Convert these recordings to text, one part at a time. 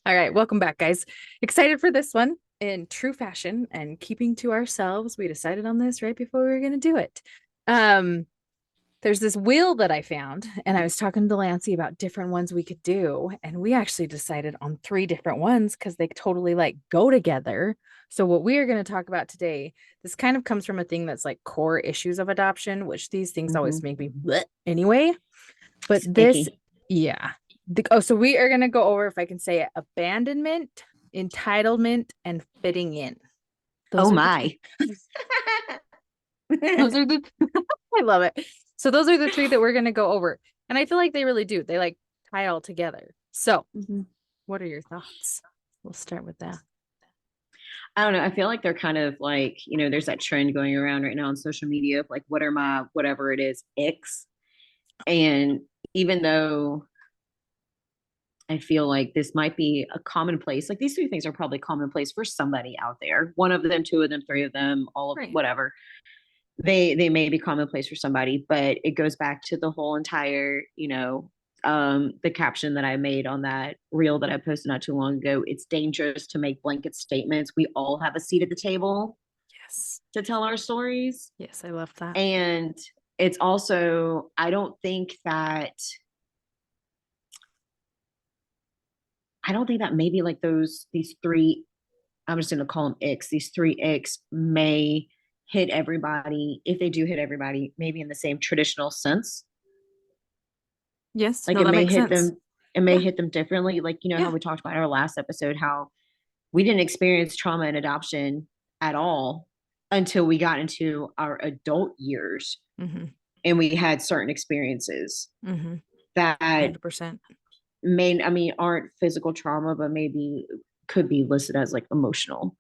All right, welcome back, guys. Excited for this one in true fashion and keeping to ourselves. We decided on this right before we were going to do it. Um, there's this wheel that I found, and I was talking to Lancy about different ones we could do, and we actually decided on three different ones because they totally like go together. So what we are going to talk about today, this kind of comes from a thing that's like core issues of adoption, which these things always Hmm. make me bleh anyway. But this, Sticky. yeah. So we are going to go over, if I can say it, abandonment, entitlement, and fitting in. Oh Those are the my. three. Those are the, I love it. So those are the three that we're going to go over. And I feel like they really do. They like tie all together. So Mhm. what are your thoughts? We'll start with that. I don't know. I feel like they're kind of like, there's that trend going around right now on social media of like, what are my, whatever it is, icks. And even though I feel like this might be a commonplace, like these three things are probably commonplace for somebody out there. One of them, two of them, three of them, all of Right. whatever. They may be commonplace for somebody, but it goes back to the whole entire, the caption that I made on that reel that I posted not too long ago. It's dangerous to make blanket statements. We all have a seat at the table Yes. to tell our stories. Yes, I love that. And it's also, I don't think that maybe like these three, I'm just going to call them icks, these three icks may hit everybody. If they do hit everybody, maybe in the same traditional sense. Yes. Like No, that makes sense. it may Yeah. hit them differently. Like, how Yeah. we talked about in our last episode, how we didn't experience trauma and adoption at all until we got into our adult years Mm-hmm. and we had certain experiences Mm-hmm. that 100%. aren't physical trauma, but maybe could be listed as like emotional.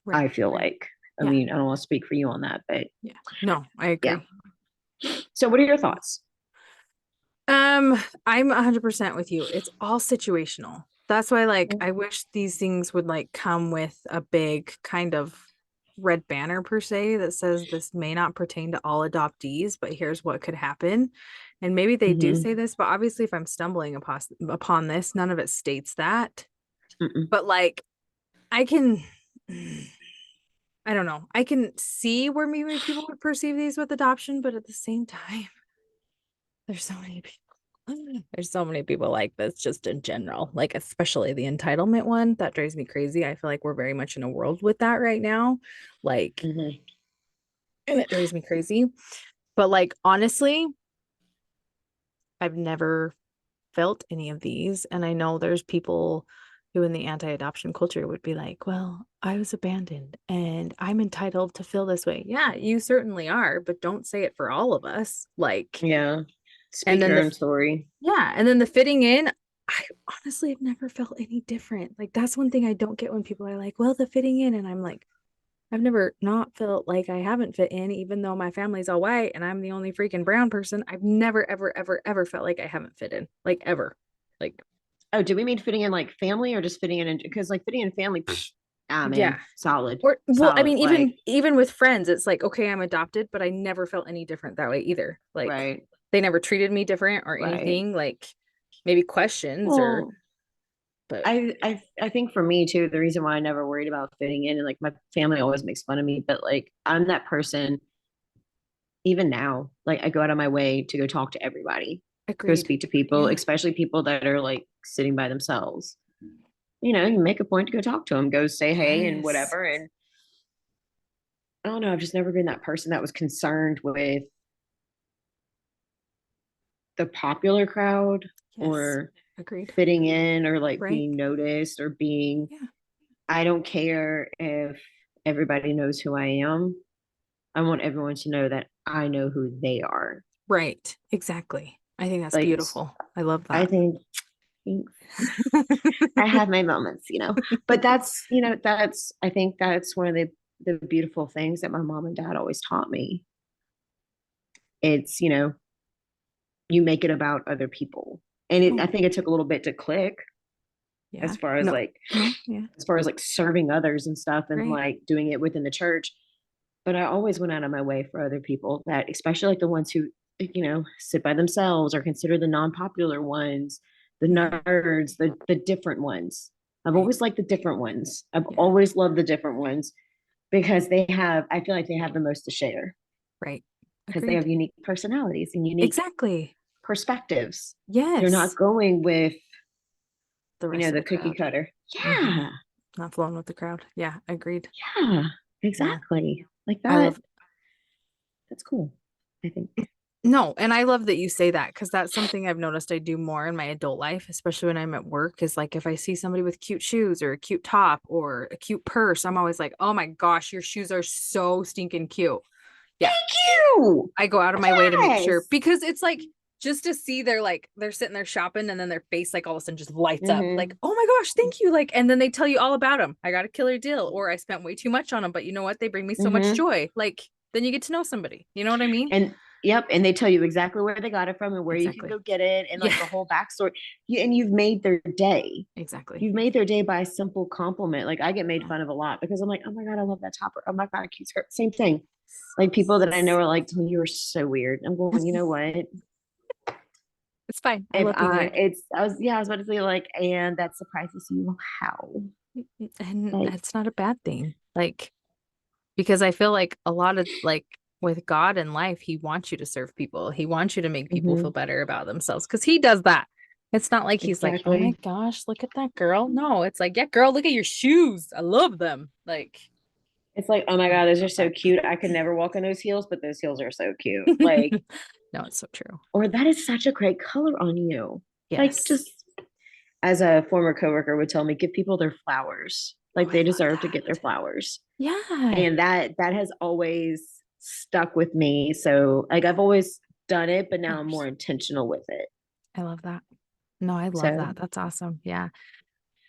Right. I feel Right. like. I Yeah. mean, I don't want to speak for you on that, but Yeah. No, I yeah. agree. So what are your thoughts? Um, I'm 100% with you. It's all situational. That's why, like, I wish these things would like come with a big kind of red banner per se that says this may not pertain to all adoptees, but here's what could happen. And maybe they do Mm-hmm. say this, but obviously, if I'm stumbling upon this, none of it states that. Mm-mm. But like, I can, I don't know, I can see where maybe people would perceive these with adoption, but at the same time, there's so many people. There's so many people like this just in general, like especially the entitlement one. That drives me crazy. I feel like we're very much in a world with that right now. Like, Mm-hmm. and it drives me crazy. But like honestly, I've never felt any of these. And I know there's people who in the anti-adoption culture would be like, well, I was abandoned and I'm entitled to feel this way. Yeah, you certainly are, but don't say it for all of us. Like, Yeah. and Speak then your the own story. yeah, and then the fitting in, I honestly have never felt any different. Like that's one thing I don't get when people are like, "Well, the fitting in," and I'm like, I've never not felt like I haven't fit in, even though my family's all white and I'm the only freaking brown person. I've never, ever, ever, ever felt like I haven't fit in, like ever. Like, Oh, do we mean fitting in like family or just fitting in? Because like fitting in family, yeah. man, solid, Or well, I solid. mean, Like, even with friends, it's like, okay, I'm adopted, but I never felt any different that way either. Like right, they never treated me different or right. anything, like maybe questions or Well, but I think for me too, the reason why I never worried about fitting in, and like my family always makes fun of me, but like I'm that person. Even now, like I go out of my way to go talk to everybody, go agreed. speak to people, Yeah. especially people that are like sitting by themselves. You make a point to go talk to them, go say hey and Yes. whatever. And I don't know, I've just never been that person that was concerned with the popular crowd Yes. or Agreed. fitting in or like Right. being noticed or being, Yeah. I don't care if everybody knows who I am. I want everyone to know that I know who they are. Right. Exactly. I think that's Like, beautiful. I love I that. think I have my moments. But I think that's one of the beautiful things that my mom and dad always taught me. It's, you make it about other people. And I Oh, think it took a little bit to click yeah. as far as No. like No. Yeah. serving others and stuff and Right. like doing it within the church. But I always went out of my way for other people that, especially like the ones who, sit by themselves or consider the non-popular ones, the Mhm. nerds, the different ones. I've Right. always liked the different ones. I've Yeah. always loved the different ones because I feel like they have the most to share Right. because they Agreed. have unique personalities and unique Exactly. perspectives. They're not Yes. going with, The rest of the the cookie crowd. cutter. Hmm. Yeah. Not flowing with the crowd. Yeah. Agreed. Yeah. No, Exactly. Like I that. love That's cool, I think. no, and I love that you say that because that's something I've noticed I do more in my adult life, especially when I'm at work, is like if I see somebody with cute shoes or a cute top or a cute purse, I'm always like, oh my gosh, your shoes are so stinking cute. Yeah. Thank you. I go out of my way to make sure Yes. because it's like just to see they're like they're sitting there shopping and then their face like all of a sudden just lights up like Hmm. oh my gosh thank you like and then they tell you all about them. I got a killer deal or I spent way too much on them but you know what they bring me so much Hmm. joy like then you get to know somebody, you know what I mean? And yep, and they tell you exactly where they got it from and where you can Exactly. go get it and Yeah. like the whole backstory. And you've made their day. Exactly. You've made their day by a simple compliment. Like I get made fun of a lot because I'm like, oh my god, I love that topper. Oh my god, a cute skirt. Same thing. Like people that I know are like, oh, you are so weird. I'm going, you know what? It's fine, I If love being weird. I was about to say like, and that surprises you how? And Like, that's not a bad thing like because I feel like a lot of like with God in life, he wants you to serve people. He wants you to make people feel mhm, better about themselves because he does that. It's not like he's like, oh my exactly. gosh, look at that girl. No, it's like, yeah, girl, look at your shoes. I love them. Like, It's like, oh my I god, those are love so that. cute. I could never walk in those heels, but those heels are so cute. Like, No, it's so true. or that is such a great color on you. Like, Yes. just as a former coworker would tell me, give people their flowers. Oh, Like I they love deserve to get their that. flowers. Yeah. And that has always stuck with me. So like I've always done it, but now I'm more Flowers. intentional with it. I love that. No, I love So that. That's awesome. Yeah.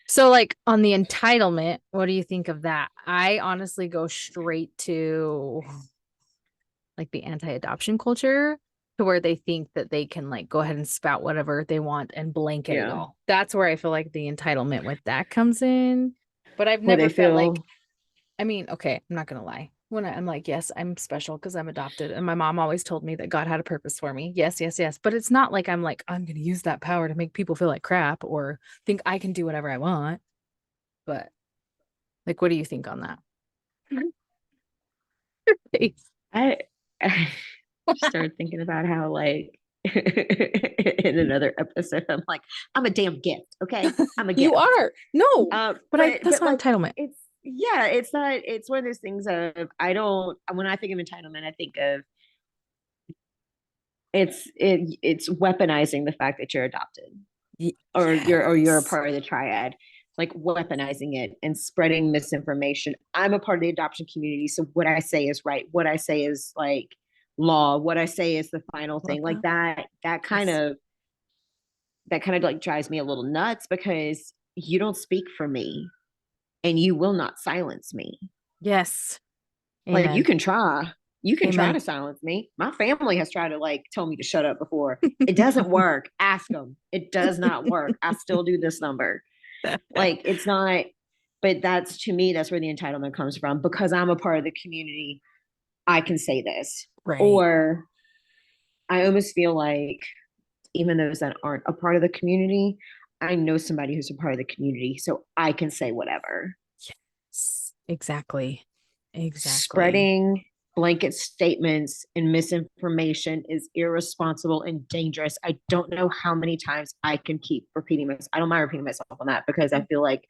So, like on the entitlement, what do you think of that? I honestly go straight to like the anti-adoption culture to where they think that they can like go ahead and spout whatever they want and blanket it yeah, all. That's where I feel like the entitlement with that comes in. But I've where never they felt like, feel I mean, okay, I'm not gonna lie. When I'm like, yes, I'm special because I'm adopted. And my mom always told me that God had a purpose for me. Yes, yes, yes. But it's not like, I'm gonna use that power to make people feel like crap or think I can do whatever I want. But like, what do you think on that? Face. I, I started thinking about how like in another episode, I'm like, I'm a damn gift. Okay. I'm a You gift. are. No, but that's But not like entitlement. it's yeah, it's not it's one of those things of I don't when I think of entitlement, I think of it's weaponizing the fact that you're adopted or you're a Yes. part of the triad, like weaponizing it and spreading misinformation. I'm a part of the adoption community, so what I say is right, what I say is like law, what I say is the final Love thing, like that. that Yes. that kind of like drives me a little nuts because you don't speak for me and you will not silence me. Yes. Like Amen. you can try Amen. to silence me. My family has tried to like tell me to shut up before. It doesn't work. Ask them. It does not work. I still do this number. Like it's not, but that's to me, that's where the entitlement comes from because I'm a part of the community. I can say this. Right. Or I almost feel like even those that aren't a part of the community, I know somebody who's a part of the community, so I can say whatever. Yes. Exactly. Exactly. Spreading blanket statements and misinformation is irresponsible and dangerous. I don't know how many times I can keep repeating myself. I don't mind repeating myself on that because I feel like,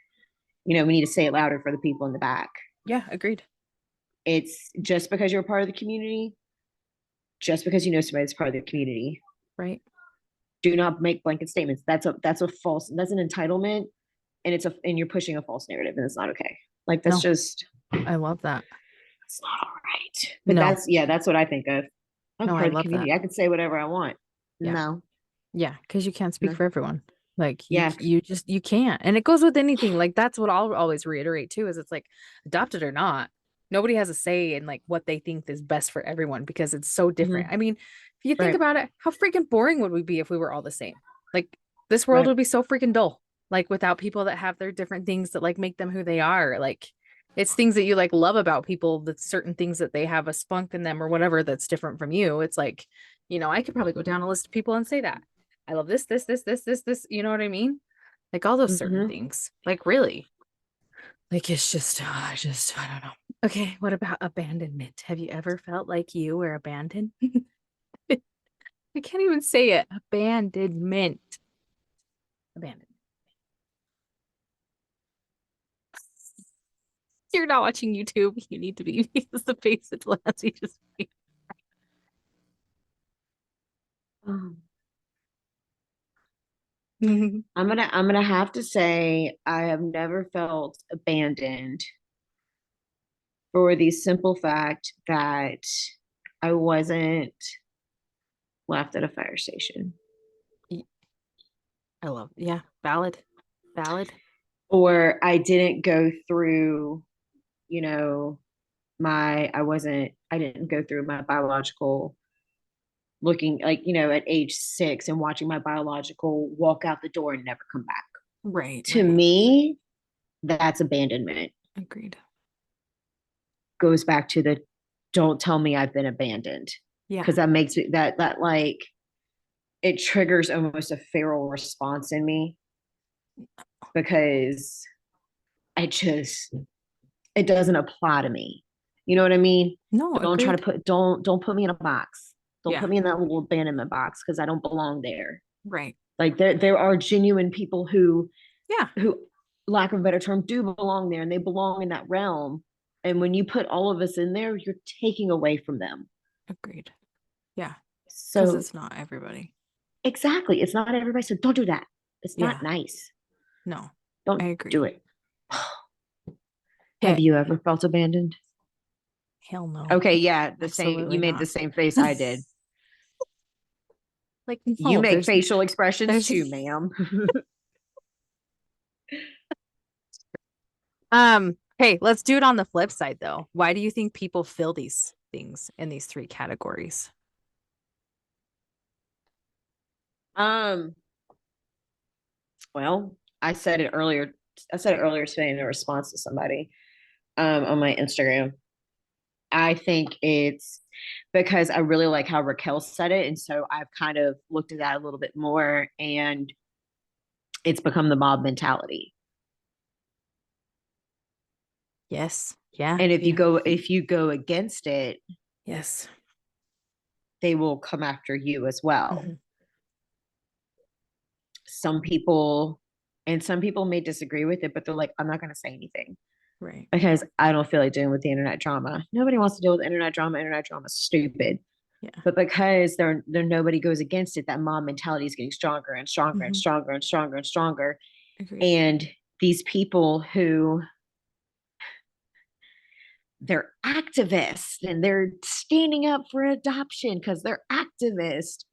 we need to say it louder for the people in the back. Yeah, agreed. It's just because you're a part of the community, just because you know somebody that's part of the community. Right. Do not make blanket statements. That's a false, that's an entitlement and you're pushing a false narrative and it's not okay. Like that's No, just I love that. it's not all right. But No, that's what I think of. I'm no, I part of the love that. community. I can say whatever I want. Yeah. No, Yeah. Because you can't speak no. for everyone. Like Yeah. you can't. And it goes with anything. Like that's what I'll always reiterate too, is it's like adopted or not, nobody has a say in like what they think is best for everyone because it's so different. Hmm. I mean, if you think Right. about it, how freaking boring would we be if we were all the same? Like this world Right. would be so freaking dull. Like without people that have their different things that like make them who they are. Like it's things that you like love about people, that certain things that they have a spunk in them or whatever that's different from you. It's like, I could probably go down a list of people and say that. I love this, this, this, this, this, this. You know what I mean? Like all those certain Mm-hmm. things. Like really. Like it's just, I don't know. Okay, what about abandonment? Have you ever felt like you were abandoned? I can't even say it. Abandonment. Abandonment. You're not watching YouTube. You need to be because the face that Lassie just made. I'm gonna have to say I have never felt abandoned for the simple fact that I wasn't left at a fire station. I love, yeah, valid, valid. Or I didn't go through, you know, I didn't go through my biological looking like, at age 6 and watching my biological walk out the door and never come back. Right, To right. me, that's abandonment. Agreed. Goes back to the don't tell me I've been abandoned. Yeah. Because that makes it that like it triggers almost a feral response in me because I just it doesn't apply to me. You know what I mean? No, Don't try to agreed. don't put me in a box. Don't Yeah. put me in that little abandonment box because I don't belong there. Right. Like there are genuine people Yeah. who, lack of a better term, do belong there and they belong in that realm. And when you put all of us in there, you're taking away from them. Agreed. Yeah. Because So it's not everybody. exactly, it's not everybody. So don't do that. It's not Yeah. nice. No, I Don't do agree. it. Have Okay. you ever felt abandoned? Hell no. Okay, yeah, the same. You Absolutely made the not. same face I did. Like, You no, make facial expressions there's too, ma'am. hey, let's do it on the flip side though. Why do you think people fill these things in these three categories? um, well, I said it earlier. I said it earlier today in a response to somebody on my Instagram. I think it's because I really like how Raquel said it. And so I've kind of looked at that a little bit more and it's become the mob mentality. Yes. Yeah. And Yeah. if you go against it, Yes. they will come after you as well. Mhm. Some people and some people may disagree with it, but they're like, I'm not gonna say anything Right. because I don't feel like dealing with the internet drama. Nobody wants to deal with internet drama. Internet drama is stupid. Yeah. But because there nobody goes against it, that mob mentality is getting stronger and stronger and Hmm. stronger and stronger and stronger. Agreed. And these people who they're activists and they're standing up for adoption because they're activists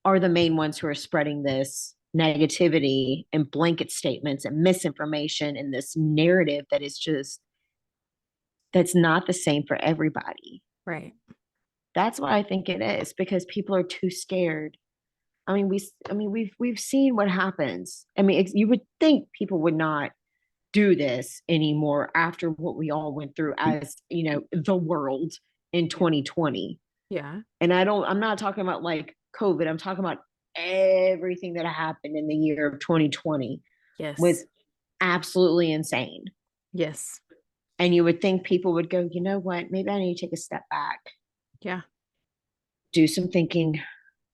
are the main ones who are spreading this negativity and blanket statements and misinformation and this narrative that is just that's not the same for everybody. Right. That's why I think it is because people are too scared. We've seen what happens. You would think people would not do this anymore after what we all went through as, the world in Yeah. 2020. Yeah. And I'm not talking about like COVID. I'm talking about everything that happened in the year of 2020 was Yes. absolutely insane. Yes. And you would think people would go, you know what? Maybe I need to take a step back, Yeah. do some thinking,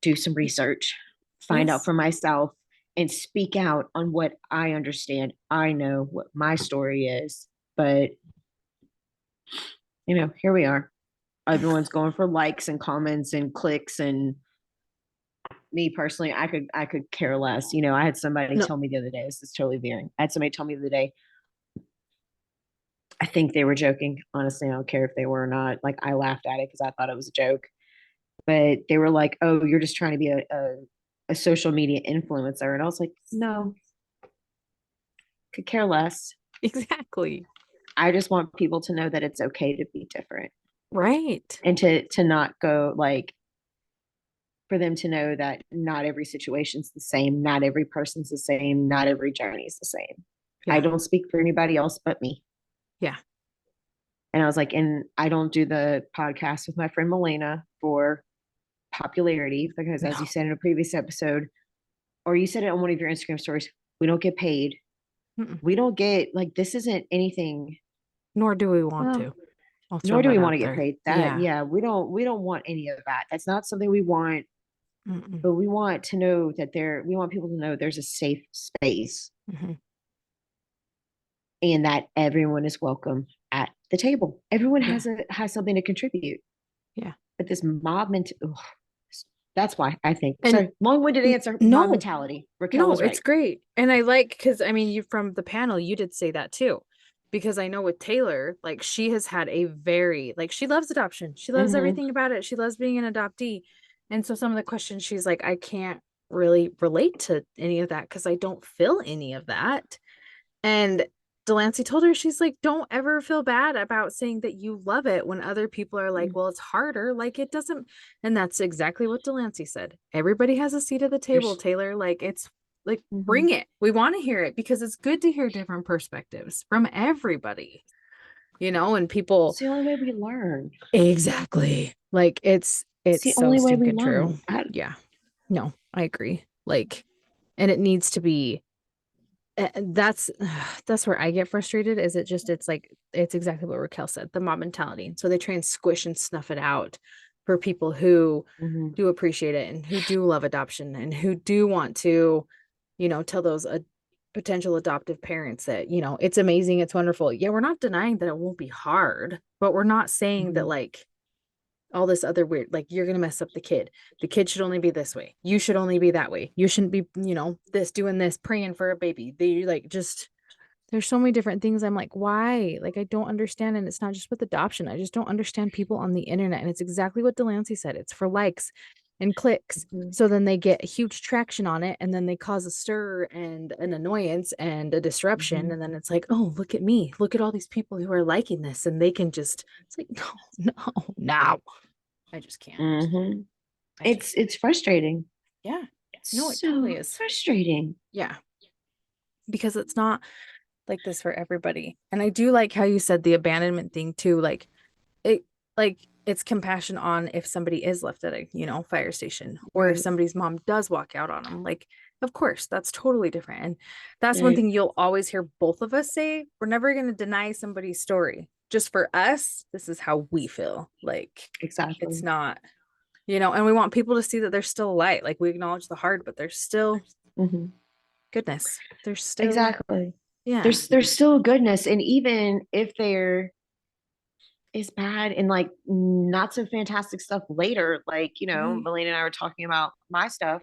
do some research, find out Yes. for myself, and speak out on what I understand. I know what my story is, but here we are. Everyone's going for likes and comments and clicks, and me personally, I could care less. I had somebody No. tell me the other day. This is totally veering. I had somebody tell me the other day. I think they were joking. Honestly, I don't care if they were or not. Like I laughed at it because I thought it was a joke. But they were like, "Oh, you're just trying to be a social media influencer," and I was like, "No, could care less. Exactly. I just want people to know that it's okay to be different Right. and to not go like for them to know that not every situation's the same, not every person's the same, not every journey is the same. I Yeah. don't speak for anybody else but me." Yeah. And I was like, and I don't do the podcast with my friend Melena for popularity because, as you No. said in a previous episode, or you said it on one of your Instagram stories, We don't get paid. Mm-mm. We don't get like this isn't anything. Nor do we want Well, to. I'll throw nor do that we want out to get there. paid. That Yeah. yeah, we don't want any of that. That's not something we want, Mm-mm. but we want to know that we want people to know there's a safe space Mm-hmm. and that everyone is welcome at the table. Everyone Yeah. has something to contribute. Yeah. But this that's why I think. And Sorry, long-winded answer. Mob no, mentality. Raquel no, was it's right. great. And I like, because I mean, you from the panel, you did say that too. Because I know with Taylor, like she has had a very, like she loves adoption. She loves Mm-hmm. everything about it. She loves being an adoptee. And so some of the questions she's like, I can't really relate to any of that because I don't feel any of that. And Delancey told her, she's like, don't ever feel bad about saying that you love it when other people are like, well, it's harder. Like, it doesn't. And that's exactly what Delancey said. Everybody has a seat at the table, There's, Taylor. Like, it's like, mm-hmm. bring it. We want to hear it because it's good to hear different perspectives from everybody, and people. It's the only way we learn. Exactly. Like, It's it's the so only way we stinking true. learn. Yeah. No, I agree. Like, and it needs to be that's that's where I get frustrated is it's like it's exactly what Raquel said, the mob mentality. So they try and squish and snuff it out for people who Mm-hmm. do appreciate it and who do love adoption and who do want to, tell those potential adoptive parents that, it's amazing, it's wonderful. Yeah, we're not denying that it won't be hard, but we're not saying that Mm-hmm. like all this other weird, like you're gonna mess up the kid should only be this way, you should only be that way, you shouldn't be this doing this praying for a baby, they like just there's so many different things. I'm like, why? Like, I don't understand. And it's not just with adoption, I just don't understand people on the internet. And it's exactly what Delancey said, it's for likes and clicks, Mm-hmm. so then they get huge traction on it and then they cause a stir and an annoyance and a disruption, Mm-hmm. and then it's like, oh, look at me, look at all these people who are liking this, and they can just, it's like, no, no, no, I just can't. Mm-hmm. I just, It's frustrating. yeah. No, It's it totally so is. frustrating. Yeah. Because it's not like this for everybody. And I do like how you said the abandonment thing too. It, like, it's compassion on if somebody is left at a, fire station, or if Right. somebody's mom does walk out on them. Like, of course, that's totally different. And that's one Right. thing you'll always hear both of us say. We're never going to deny somebody's story. Just for us, this is how we feel. Like, it's Exactly. not, and we want people to see that there's still light. Like, we acknowledge the hard, but there's still Mm-hmm. goodness. There's still, Exactly. yeah. There's still goodness, and even if there is bad and like not so fantastic stuff later, like Right. Melanie and I were talking about my stuff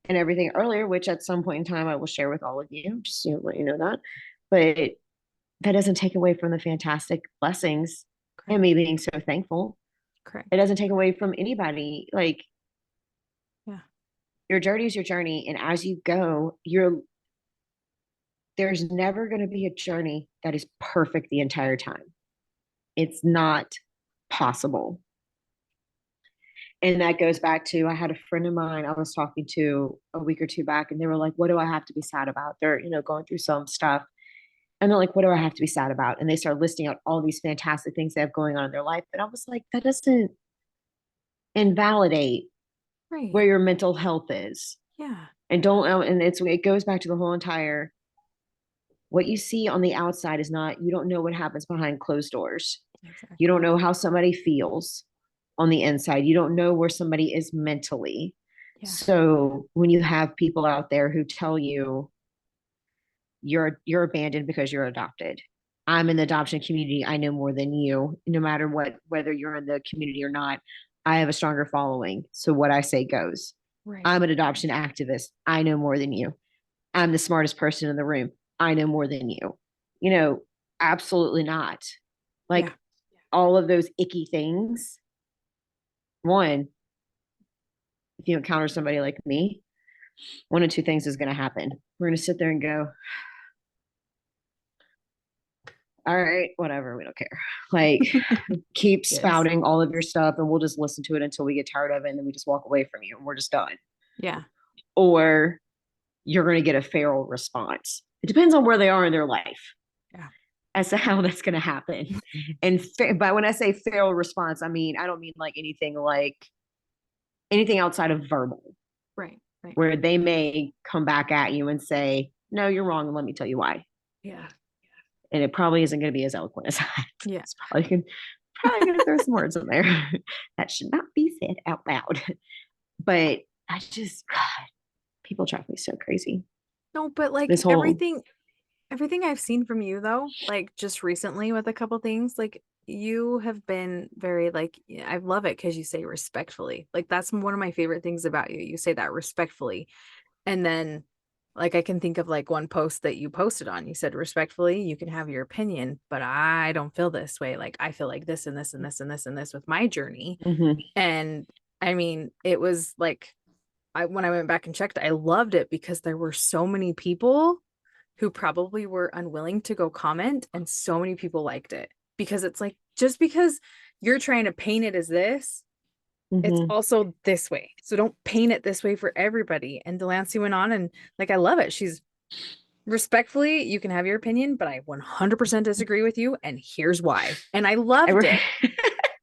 and everything earlier, which at some point in time I will share with all of you, just to let you know that. But that doesn't take away from the fantastic blessings and Correct. me being so thankful. It Correct. doesn't take away from anybody. Like Yeah. your journey is your journey, and as you go, there's never going to be a journey that is perfect the entire time. It's not possible. And that goes back to I had a friend of mine I was talking to a week or two back, and they were like, "What do I have to be sad about?" They're going through some stuff, and they're like, "What do I have to be sad about?" And they start listing out all these fantastic things they have going on in their life. And I was like, that doesn't invalidate Right. where your mental health is. Yeah. And don't and it goes back to the whole entire what you see on the outside is not, you don't know what happens behind closed doors. You don't Exactly. know how somebody feels on the inside. You don't know where somebody is mentally. Yeah. So when you have people out there who tell you you're abandoned because you're adopted. I'm in the adoption community. I know more than you, no matter what, whether you're in the community or not. I have a stronger following. So what I say goes. Right. I'm an adoption activist. I know more than you. I'm the smartest person in the room. I know more than you. You know, absolutely not. Yeah. Like all of those icky things. One, if you encounter somebody like me, one of two things is going to happen. We're going to sit there and go, all right, whatever, we don't care. Like, keep Yes. spouting all of your stuff and we'll just listen to it until we get tired of it and then we just walk away from you and we're just done. Yeah. Or you're going to get a feral response. It depends on where they are in their life Yeah. as to how that's going to happen. And but when I say feral response, I mean, I don't mean like anything outside of verbal, Right. Right. where they may come back at you and say, no, you're wrong, and let me tell you why. Yeah. And it probably isn't going to be as eloquent as that. Yeah. It's probably going to throw some words in there that should not be said out loud. But I just, God, people drive me so crazy. No, but like This whole, everything I've seen from you though, like just recently with a couple things, like you have been very like I love it because you say respectfully. Like that's one of my favorite things about you. You say that respectfully. And then like I can think of like one post that you posted on. You said respectfully, you can have your opinion, but I don't feel this way. Like I feel like this and this and this and this and this with my journey. mm-hmm, And I mean, it was like when I went back and checked, I loved it because there were so many people who probably were unwilling to go comment, and so many people liked it because it's like just because you're trying to paint it as this, it's mm-hmm. also this way. So don't paint it this way for everybody. And Delancey went on and like I love it. She's respectfully, you can have your opinion, but I 100% disagree with you, and here's why. And I loved it.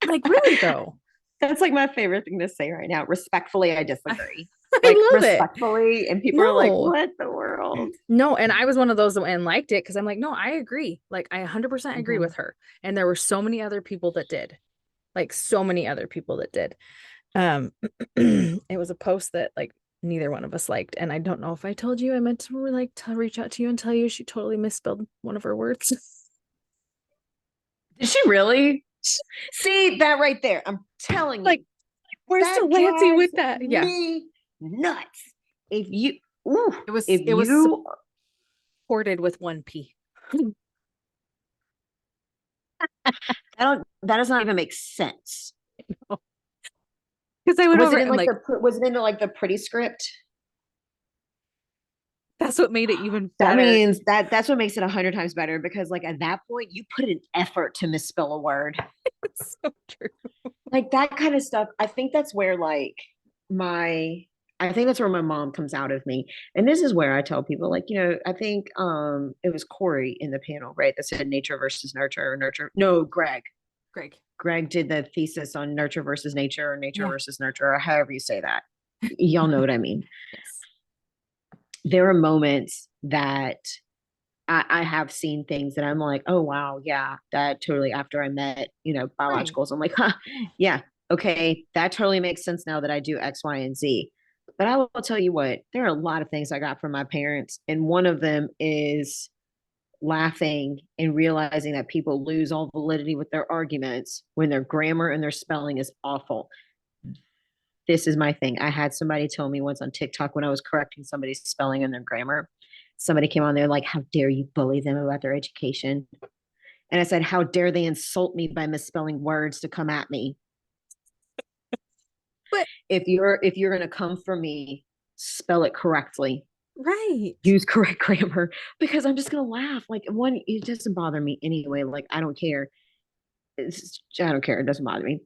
Like really though. That's like my favorite thing to say right now. Respectfully, I disagree. Like I love it. respectfully, and people are like, No. "What the world?" No, and I was one of those that and liked it because I'm like, no, I agree. Like I 100% agree Mm-hmm. with her. And there were so many other people that did. Like so many other people that did. Um it was a post that like neither one of us liked. And I don't know if I told you, I meant to like reach out to you and tell you she totally misspelled one of her words. Did she really? See that right there? I'm telling you, Like, where's that Delancey drives with that? Yeah. me nuts. If you, ooh, if It was you, supported with one P. that does not even make sense. Because I went Was over it it in and like like the pretty script? that's what made it even That better. means that's what makes it 100 times better because like at that point you put an effort to misspell a word. It's so true. Like that kind of stuff. I think that's where like my I think that's where my mom comes out of me. And this is where I tell people like, I think it was Corey in the panel, right? That said nature versus nurture or nurture. No, Greg. Greg. Greg did the thesis on nurture versus nature or nature Yeah. versus nurture or however you say that. Y'all know what I mean. Yes. There are moments that I have seen things that I'm like, oh wow, yeah, that totally after I met, Right. biologicals, I'm like, huh, yeah, okay, that totally makes sense now that I do X, Y, and Z. But I will tell you what, there are a lot of things I got from my parents, and one of them is laughing and realizing that people lose all validity with their arguments when their grammar and their spelling is awful. This is my thing. I had somebody tell me once on TikTok when I was correcting somebody's spelling and their grammar. Somebody came on there like, how dare you bully them about their education? And I said, how dare they insult me by misspelling words to come at me? But If you're gonna come for me, spell it correctly. right. Use correct grammar because I'm just gonna laugh. Like one, it doesn't bother me anyway. Like I don't care. I don't care. It doesn't bother me.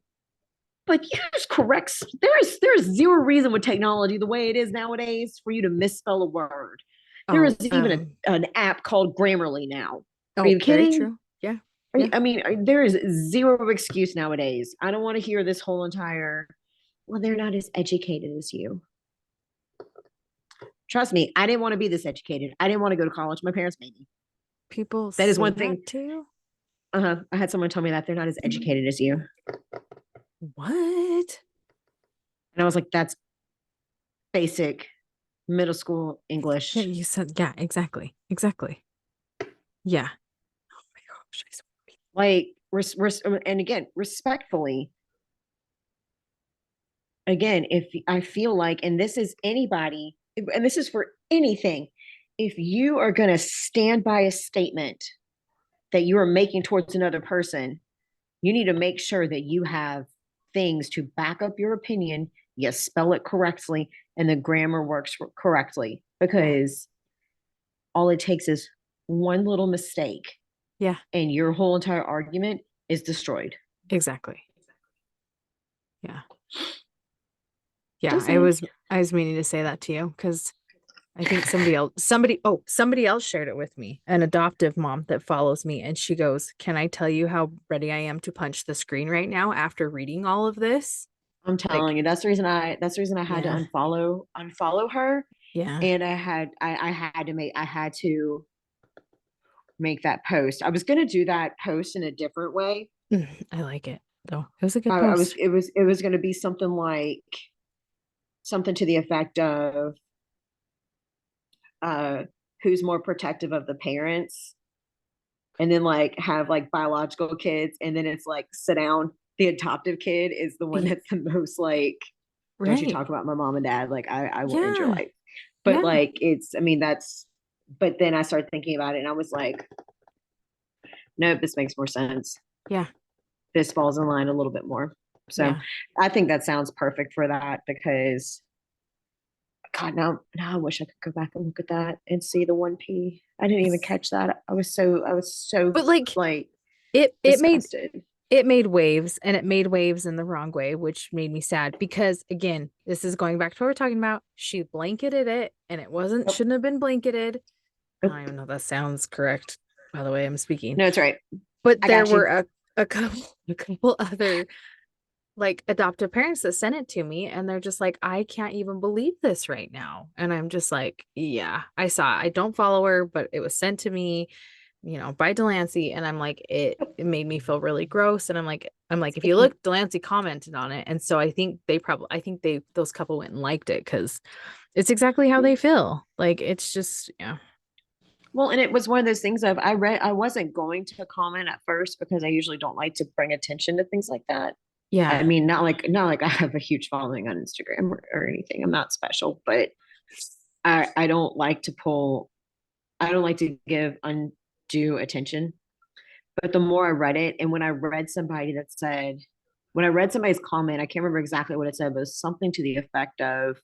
But use correct. There is zero reason with technology the way it is nowadays for you to misspell a word. There is Oh, even an app called Grammarly now. Are oh, you very kidding? true. Yeah. Yeah. I mean, there is zero excuse nowadays. I don't want to hear this whole entire, well, they're not as educated as you. Trust me, I didn't want to be this educated. I didn't want to go to college. My parents made me. People That is say one thing. that too. I had someone tell me that they're not as educated as you. What? And I was like, that's basic middle school Yeah, English. you said, yeah, exactly. Exactly. Yeah. Oh my gosh. Like, and again, respectfully, again, if I feel like, and this is anybody, and this is for anything, if you are going to stand by a statement that you are making towards another person, you need to make sure that you have things to back up your opinion. You spell it correctly and the grammar works correctly Yeah. because all it takes is one little mistake Yeah. and your whole entire argument is destroyed. Exactly. Yeah. Yeah. Just saying. I was meaning to say that to you because I think somebody else shared it with me, an adoptive mom that follows me, and she goes, "Can I tell you how ready I am to punch the screen right now after reading all of this?" I'm Like, telling you, that's the reason I had to yeah. unfollow her. Yeah. And I had to make that post. I was gonna do that post in a different way. I like it though. It was a good I was post. it was gonna be something like something to the effect of uh who's more protective of the parents, and then like have like biological kids, and then it's like sit down, the adoptive kid is the one Y- that's the most like, don't you Right. talk about my mom and dad, like I will end your Yeah. life. But Yeah. like it's, I mean, that's, but then I started thinking about it and I was like, nope, this makes more sense. Yeah. This falls in line a little bit more. So Yeah. I think that sounds perfect for that, because God, now I wish I could go back and look at that and see the 1P. I didn't even It's- catch that. I was so But like like it made disgusted. it made waves, and it made waves in the wrong way, which made me sad because again, this is going back to what we're talking about. She blanketed it and it wasn't Nope, shouldn't have been blanketed. I don't nope. even know if that sounds correct by the way I'm speaking. No, it's all right. But I there got were you. a couple a couple other like adoptive parents that sent it to me and they're just like, I can't even believe this right now. And I'm just like, yeah, I saw it. I don't follow her, but it was sent to me, by Delancey. And I'm like, it made me feel really gross. And I'm like, if you Icky. look, Delancey commented on it. And so I think those couple went and liked it because it's exactly how they feel. Like it's just, yeah. Well, and it was one of those things of I wasn't going to comment at first because I usually don't like to bring attention to things like that. I Yeah. mean, not like I have a huge following on Instagram or anything. I'm not special, but I don't like to pull, I don't like to give undue attention. But the more I read it, and when I read somebody that said, when I read somebody's comment, I can't remember exactly what it said, but it was something to the effect of,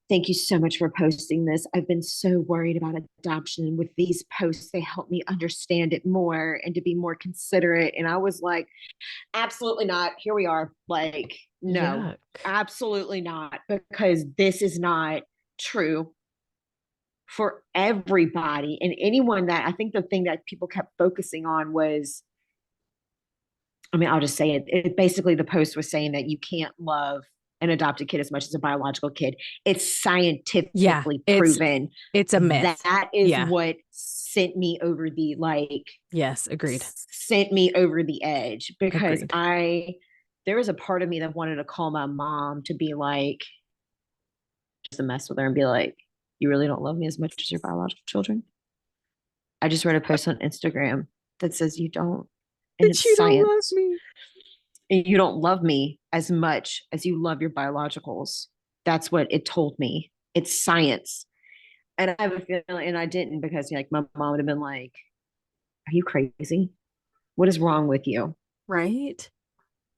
thank you so much for posting this. I've been so worried about adoption. With these posts, they help me understand it more and to be more considerate. And I was like, absolutely not. Here we are. Like, no, Yuck. absolutely not, because this is not true for everybody. And anyone that, I think the thing that people kept focusing on was, I mean, I'll just say it basically, the post was saying that you can't love an adopted kid as much as a biological kid. It's Yeah. scientifically It's proven. it's a myth. That is Yeah. what sent me over the like, Yes. Agreed. sent me over the edge, because Agreed. there was a part of me that wanted to call my mom to be like, just to mess with her and be like, you really don't love me as much as your biological children? I just read a post on Instagram that says you don't, and That it's you don't love science. me. You don't love me as much as you love your biologicals. That's what it told me. It's science. And I have a feeling, and I didn't, because like my mom would have been like, are you crazy? What is wrong with you? Right?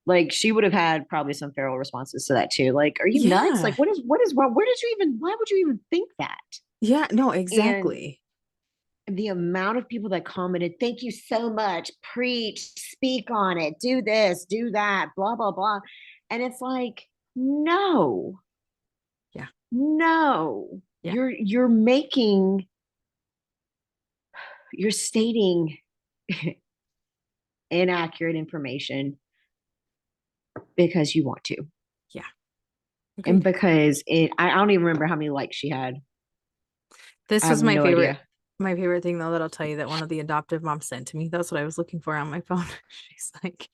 Like she would have had probably some feral responses to that too. Like, are you nuts? Like, Yeah. what is wrong? Where did you even, why would you even think that? Yeah. No, And exactly. the amount of people that commented, thank you so much, preach, speak on it, do this, do that, blah, blah, blah. And it's like, no, Yeah. no, Yeah. you're making, you're stating inaccurate information because you want to. Yeah. And Agreed. because I don't even remember how many likes she had. I This have was my no favorite. idea. My favorite thing though that I'll tell you that one of the adoptive moms sent to me. That's what I was looking for on my phone. She's like,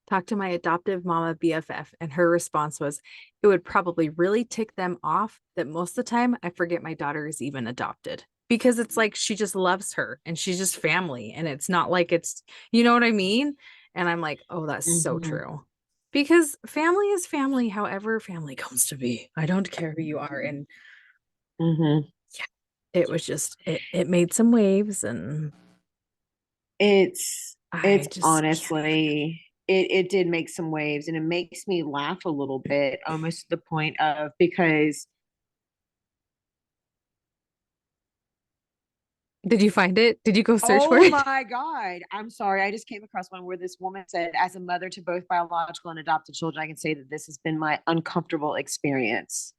talk to my adoptive mama BFF. And her response was, it would probably really tick them off that most of the time I forget my daughter is even adopted. Because it's like she just loves her and she's just family. And it's not like it's, you know what I mean? And I'm like, oh, that's so Mm-hmm. true. Because family is family, however family comes to be. I don't care who you are. And Mm-hmm. yeah, it was just it made some waves and I It's just can't even. honestly, it did make some waves, and it makes me laugh a little bit, almost to the point of, because Did you find it? Did you go search for oh it? my God, I'm sorry, I just came across one where this woman said, as a mother to both biological and adopted children, I can say that this has been my uncomfortable experience.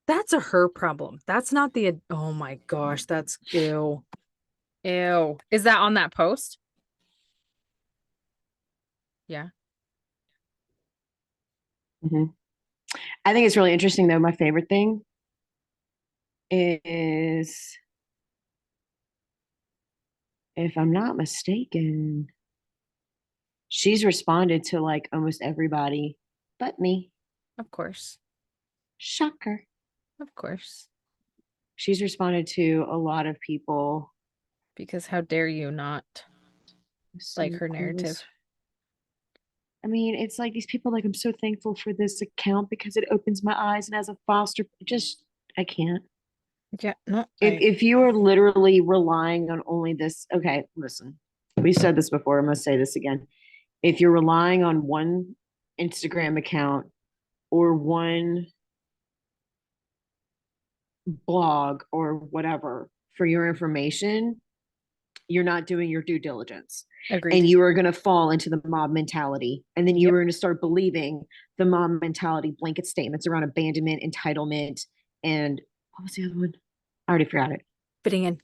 That's a her problem. That's not the oh my gosh, that's ew. Ew. Is that on that post? Yeah. Mm-hmm. I think it's really interesting though. My favorite thing is, if I'm not mistaken, she's responded to like almost everybody but me. Of course. Shocker. Of course. She's responded to a lot of people. Because how dare you not like See, her narrative? I mean, it's like these people, like, I'm so thankful for this account because it opens my eyes. And as a foster, just, I can't. Yeah, no, If you are literally relying on only this, okay, listen, we said this before. I must say this again. If you're relying on one Instagram account or one blog or whatever for your information, you're not doing your due diligence. agreed. And you are going to fall into the mob mentality. And then you Yep. are going to start believing the mob mentality blanket statements around abandonment, entitlement, and what was the other one? I already forgot it. Fitting in.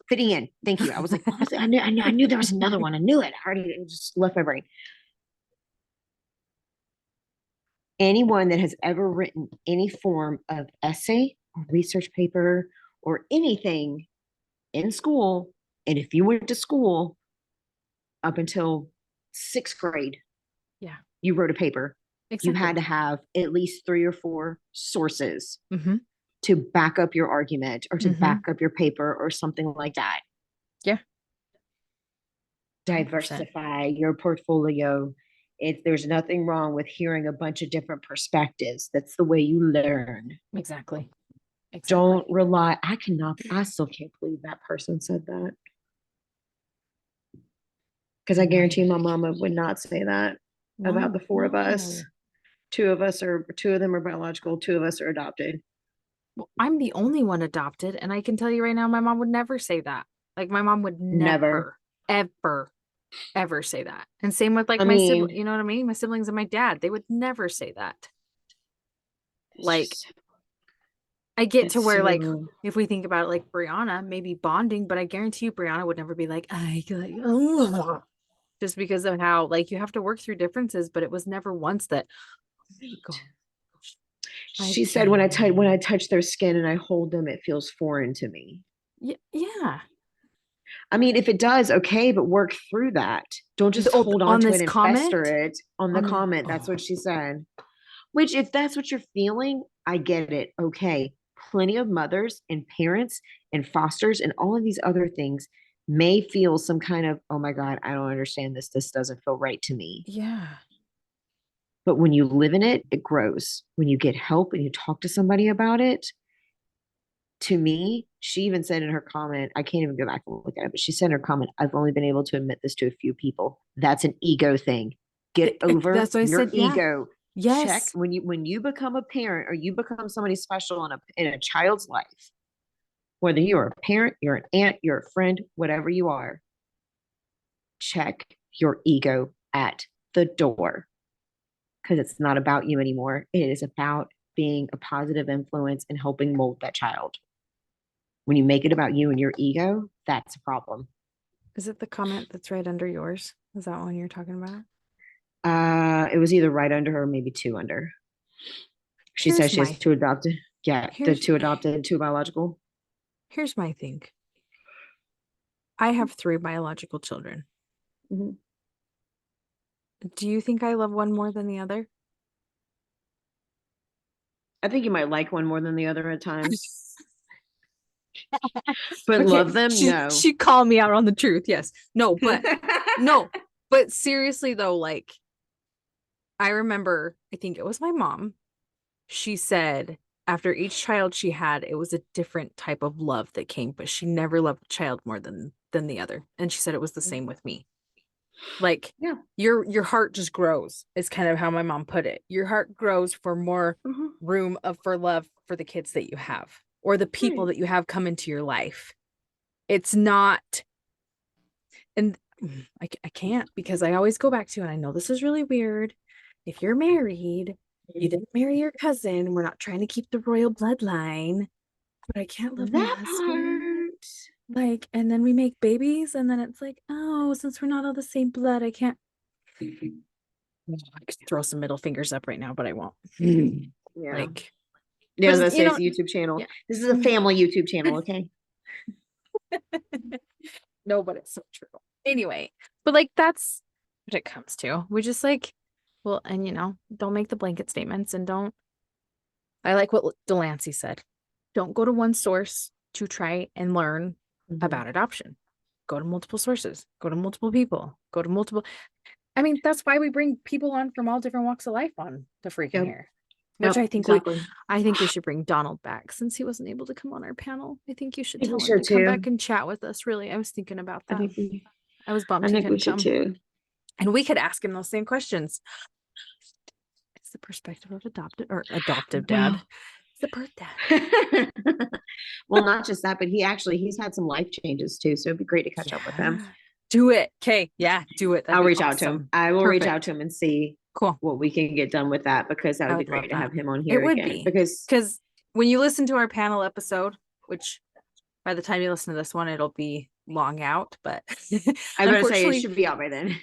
Fitting in. Thank you. I was like, what was it? I knew there was another one. I knew it. I already, it just left my brain. Anyone that has ever written any form of essay or research paper or anything in school, and if you went to school up until sixth grade, Yeah, you wrote a paper, you exactly. had to have at least 3 or 4 sources Mm-hmm. to back up your argument or to Mm-hmm. back up your paper or something like that. Yeah. 100%. Diversify your portfolio. There's nothing wrong with hearing a bunch of different perspectives. That's the way you learn. Exactly. Don't Exactly. rely. I still can't believe that person said that. Because I No. guarantee my mama would not say that about No, the 4 of us. no. Two of them are biological, 2 of us are adopted. Well, I'm the only one adopted, and I can tell you right now, my mom would never say that. Like my mom would Never. never, ever, ever say that. And same with like I my sibling, mean, you know what I mean? My siblings and my dad, they would never say that. it's Like just, I get to it's where like so, if we think about it like Brianna, maybe bonding, but I guarantee you Brianna would never be like, I like, oh, just because of how like you have to work through differences, but it was never once that, oh my gosh, I she said, when I can't. touch their skin and I hold them, it feels foreign to me. Yeah, yeah. I mean, if it does, okay, but work through that. Don't just hold on On to it this and fester comment, it on the on the comment. That's oh what she said. Which, if that's what you're feeling, I get it. Okay. Plenty of mothers and parents and fosters and all of these other things may feel some kind of, oh my God, I don't understand this. This doesn't feel right to me. yeah. But when you live in it, it grows. When you get help and you talk to somebody about it, to me, she even said in her comment, I can't even go back and look at it, but she said in her comment, I've only been able to admit this to a few people. That's an ego thing. Get over That's what I your said. Yeah. ego. Check Yes. when you become a parent or you become somebody special in a child's life, whether you're a parent, you're an aunt, you're a friend, whatever you are, check your ego at the door because it's not about you anymore. It is about being a positive influence and helping mold that child. When you make it about you and your ego, that's a problem. Is it the comment that's right under yours? Is that one you're talking about? It was either right under her or maybe 2 under. She says Here's she has my 2 adopted. Yeah, the here's 2 adopted, 2 biological. here's my thing. I have 3 biological children. Mhm. Do you think I love one more than the other? I think you might like one more than the other at times, but Okay, love them, no. she called me out on the truth. Yes. No, but no, but seriously though, like I remember, I think it was my mom. She said after each child she had, it was a different type of love that came, but she never loved a child more than the other. And she said it was the same with me. Like Yeah. your heart just grows, is kind of how my mom put it. Your heart grows for more Mhm. room of for love for the kids that you have or the people Right. that you have come into your life. It's not, and I can't because I always go back to, and I know this is really weird. If you're married, you didn't marry your cousin. We're not trying to keep the royal bloodline, but I can't love my That husband. part. Like, and then we make babies, and then it's like, oh, since we're not all the same blood, I can't. I could throw some middle fingers up right now, but I won't. Yeah. Like, Yeah, I was but gonna you say it's know, a YouTube channel. yeah. This is a family YouTube channel, okay? No, but it's so true. Anyway, but like that's what it comes to. We just like, well, and don't make the blanket statements and don't. I like what Delancey said. Don't go to one source to try and learn Mhm. about adoption. Go to multiple sources. Go to multiple people. Go to multiple. I mean, that's why we bring people on from all different walks of life on the freaking Yep. here. Which Yep. Exactly. I think we should bring Donald back since he wasn't able to come on our panel. I think you should I think we tell him to should come too. back and chat with us. Really, I was thinking about I that. think we I was bummed I he think we couldn't should come. too. And we could ask him those same questions. It's the perspective of adoptive dad. Well, It's the birth dad. well, not just that, but he's had some life changes too. So it'd be great to catch up with him. Yeah. Do it. Okay. Yeah, do it. That'd I'll be reach out to him. awesome. I will reach out Perfect. to him and see Cool. what we can get done with that, because that I would be would great love to that. have him on It here would again. be Because when you listen to our panel episode, which by the time you listen to this one, it'll be long out, but I better say it unfortunately, should be out by then.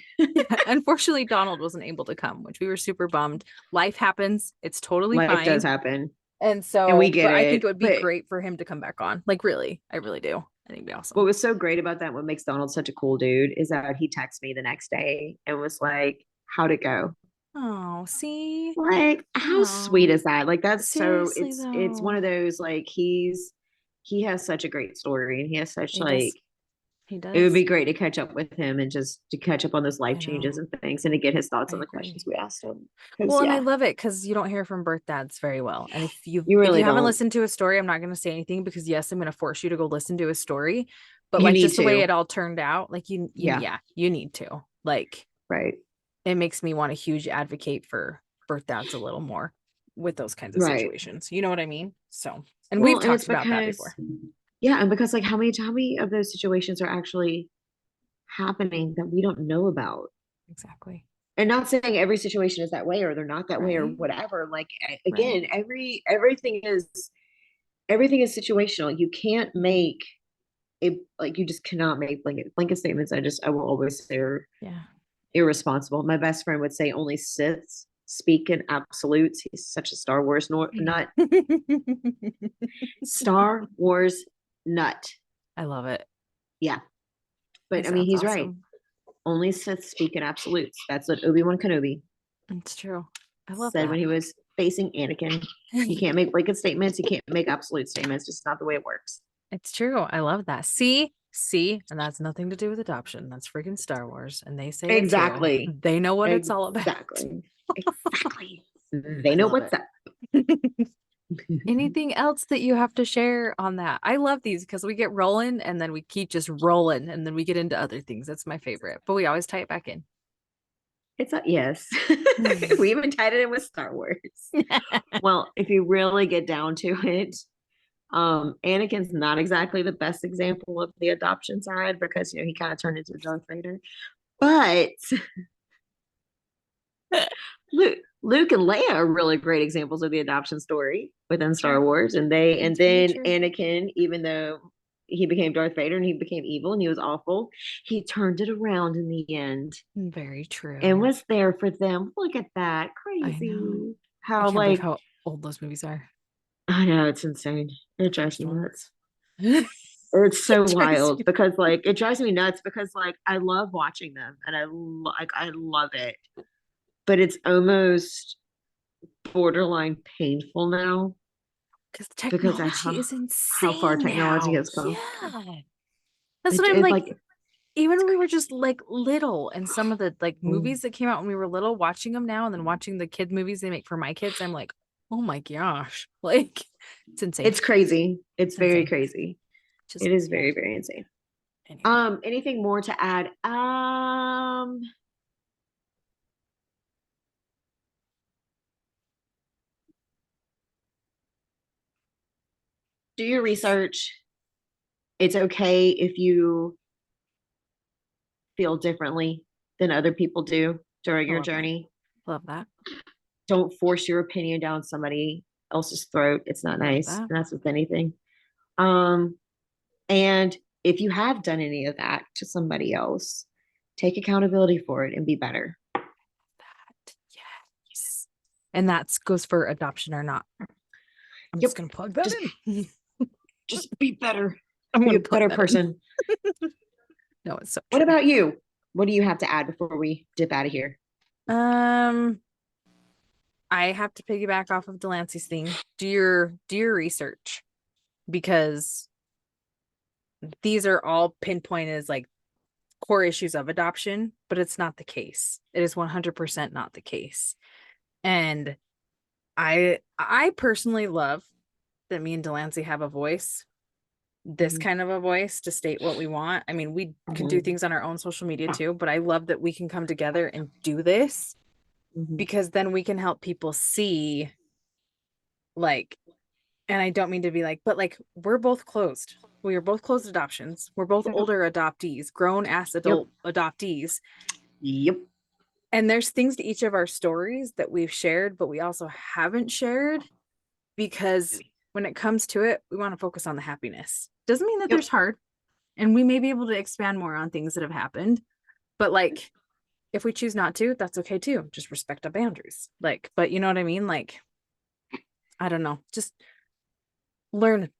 unfortunately, Donald wasn't able to come, which we were super bummed. Life happens. It's totally Life does fine. happen. And And we so, get but I think it. it would be But great for him to come back on. Like, really, I really do. I think it'd be what awesome. was so great about that, what makes Donald such a cool dude, is that he texted me the next day and was like, "How'd it go?" Oh, see? Like, how sweet Oh, is that? Like, that's so seriously it's one though. of those, like, he has such a great story, and he has such He does. like, He it would be does. great to catch up with him and just to catch up on those life I know. changes and things and to get his thoughts I on the agree. questions we asked him. Because Well, and I yeah, love it because you don't hear from birth dads very well. And you if really you haven't don't. listened to a story, I'm not going to say anything because yes, I'm going to force you to go listen to a story. But You like need just the way it to. all turned out, like Yeah, yeah, you need to. Like right. it makes me want a huge advocate for birth dads a little more with those kinds of Right. situations. You know what I mean? So, and we've Well, and it's talked about that because, before. yeah, and because like how many of those situations are actually happening that we don't know about? Exactly. And not saying every situation is that way or they're not that way or Right. whatever. Like Right. again, everything is situational. You can't make it, like, you just cannot make blanket statements. I will always say are Yeah. irresponsible. My best friend would say only Siths speak in absolutes. He's such a Star Wars nut. Star Wars nut. I love it. Yeah. But I mean, Sounds he's right. awesome. Only Siths speak in absolutes. That's what Obi-Wan Kenobi It's true. I love said that. when he was facing Anakin. You can't make blanket statements. You can't make absolute statements. It's just not the way it works. It's true. I love that. See, and that's nothing to do with adoption. That's freaking Star Wars, and they say it too. Exactly. They know what it's all about. Exactly. Exactly. They I know love what's it. up. Anything else that you have to share on that? I love these because we get rolling and then we keep just rolling and then we get into other things. That's my favorite, but we always tie it back in. It's a yes. We even tied it in with Star Wars. Well, if you really get down to it, Anakin's not exactly the best example of the adoption side because he kind of turned into Darth Vader. But Luke and Leia are really great examples of the adoption story within Star True. Wars. And That's very then true. Anakin, even though he became Darth Vader and he became evil and he was awful, he turned it around in the end Very true. and was there for them. Look at that. I know. Crazy. I How, can't believe like, how old those movies are. I know, it's insane. It drives First me one. nuts. It It's so drives wild me- because like it drives me nuts because like I love watching them and I love it. But it's almost borderline painful now because because of technology is how far insane technology now. has come. Yeah. That's It, what I'm it like. like Even it's when we were crazy. just like little and some of the like Mm. movies that came out when we were little, watching them now and then watching the kid movies they make for my kids, I'm like, oh my gosh. Like it's insane. It's crazy. It's It's very insane. crazy. Just It is yeah. very, very insane. Anyway. Anything more to add? Do your research. It's okay if you feel differently than other people do during I your love that. journey. Love that. Don't force your opinion down somebody else's throat. It's not Love nice. that. And that's with anything. Um, and if you have done any of that to somebody else, take accountability for it and be better. Yes. And that goes for adoption or not. I'm Yep. just gonna plug that Just in. just be better. I'm Be gonna a plug better that in. person. No, it's so What true. about you? What do you have to add before we dip out of here? Um, I have to piggyback off of Delancey's thing. Do your research, because these are all pinpointed as like core issues of adoption, but it's not the case. It is 100% not the case. And I personally love that me and Delancey have a voice, this Mhm. kind of a voice to state what we want. I mean, we can do Mhm. things on our own social media too, but I love that we can come together and do this, Mhm. because then we can help people see, like, and I don't mean to be like, but like, we're both closed. We are both closed adoptions. We're both Yep. older adoptees, grown ass Yep. adult adoptees. Yep. And there's things to each of our stories that we've shared, but we also haven't shared, because when it comes to it, we want to focus on the happiness. Doesn't mean that Yep. there's hard, and we may be able to expand more on things that have happened, but like, if we choose not to, that's okay too. Just respect our boundaries. Like, but you know what I mean? Like, I don't know. Just learn.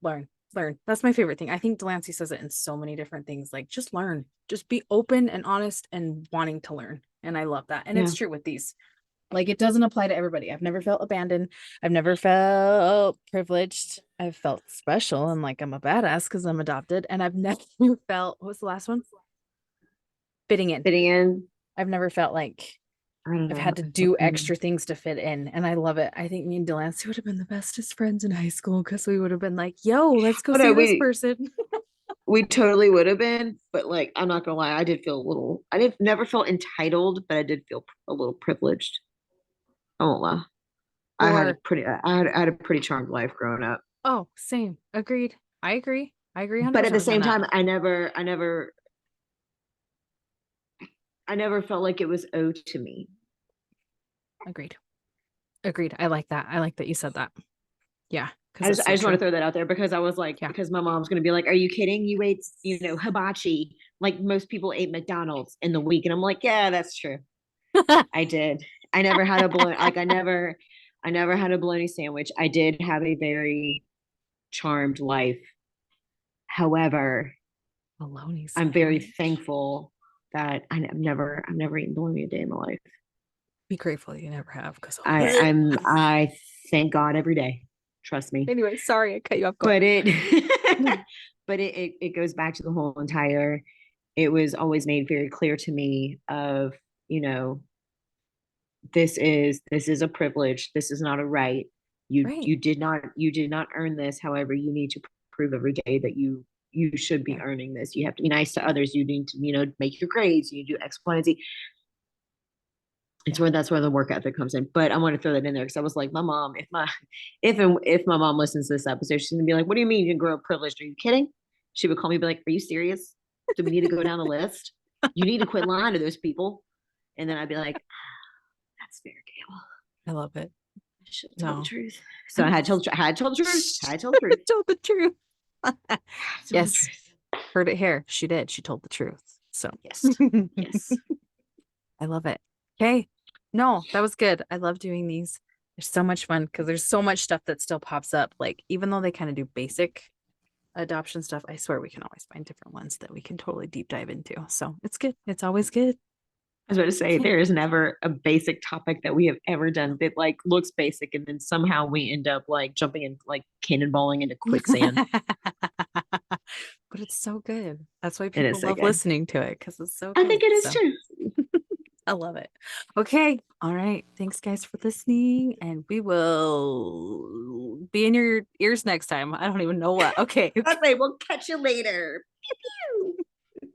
That's my favorite thing. I think Delancey says it in so many different things. Like, just learn. Just be open and honest and wanting to learn. And I love that. And Yeah. it's true with these. Like, it doesn't apply to everybody. I've never felt abandoned. I've never felt privileged. I've felt special and like I'm a badass because I'm adopted. And I've never felt, what was the last one? Fitting in. Fitting in. I've never felt like I don't I've know. had to do extra things to fit in. And I love it. I think me and Delancey would have been the bestest friends in high school, because we would have been like, yo, let's go Oh no, see this person. we totally would have been, but like I'm not gonna lie, I did feel a little. I did never felt entitled, but I did feel a little privileged. I won't lie. Or, I had a pretty charmed life growing up. oh, same. Agreed. I agree. I agree But at 100% the with you on same that. time, I never felt like it was owed to me. Agreed. Agreed. I like that. I like that you said that. Yeah, because it's I so just want to true. throw that out there because I was like, Yeah. because my mom's gonna be like, "Are you kidding? You ate, hibachi like most people ate McDonald's in the week," and I'm like, "Yeah, that's true. I did. I never had a bologna. Like I never had a bologna sandwich. I did have a very charmed life. However, Bologna I'm very sandwich. thankful that I've never eaten bologna a day in my life. Be grateful you never have, because I thank God every day. Trust me. anyway, sorry I cut you off. Go But on. it but it goes back to the whole entire, it was always made very clear to me of, you know, this is a privilege. This is not a right. Right. You did not earn this. However, you need to prove every day that you should be Yeah. earning this. You have to be nice to Yeah. others. You need to, make your grades. You do X, Y, and Z. It's Yeah. where that's where the work ethic comes in. But I want to throw that in there because I was like, my mom, if my mom listens to this episode, she's gonna be like, "What do you mean you didn't grow up privileged? Are you kidding?" She would call me, be like, "Are you serious? Do we need to go down the list? You need to quit lying to those people." And then I'd be like, "That's fair, Gail. I love it. I should have told the No. truth." So I had told the truth. I had told the truth. Told the truth. I told the Yes. truth. Heard it here. She did. She told the truth. So Yes. Yes. I love it. Okay. No, that was good. I love doing these. They're so much fun because there's so much stuff that still pops up. Like, even though they kind of do basic adoption stuff, I swear we can always find different ones that we can totally deep dive into. So it's good. It's always good. I was about to say Okay. there is never a basic topic that we have ever done that like looks basic and then somehow we end up like jumping in like cannonballing into quicksand. But it's so good. That's why It people is so love good. listening to it, because it's so I good. think it is So too. I love it. Okay. All right. Thanks, guys, for listening. And we will be in your ears next time. I don't even know what. Okay. Okay, we'll catch you later. Pew, pew.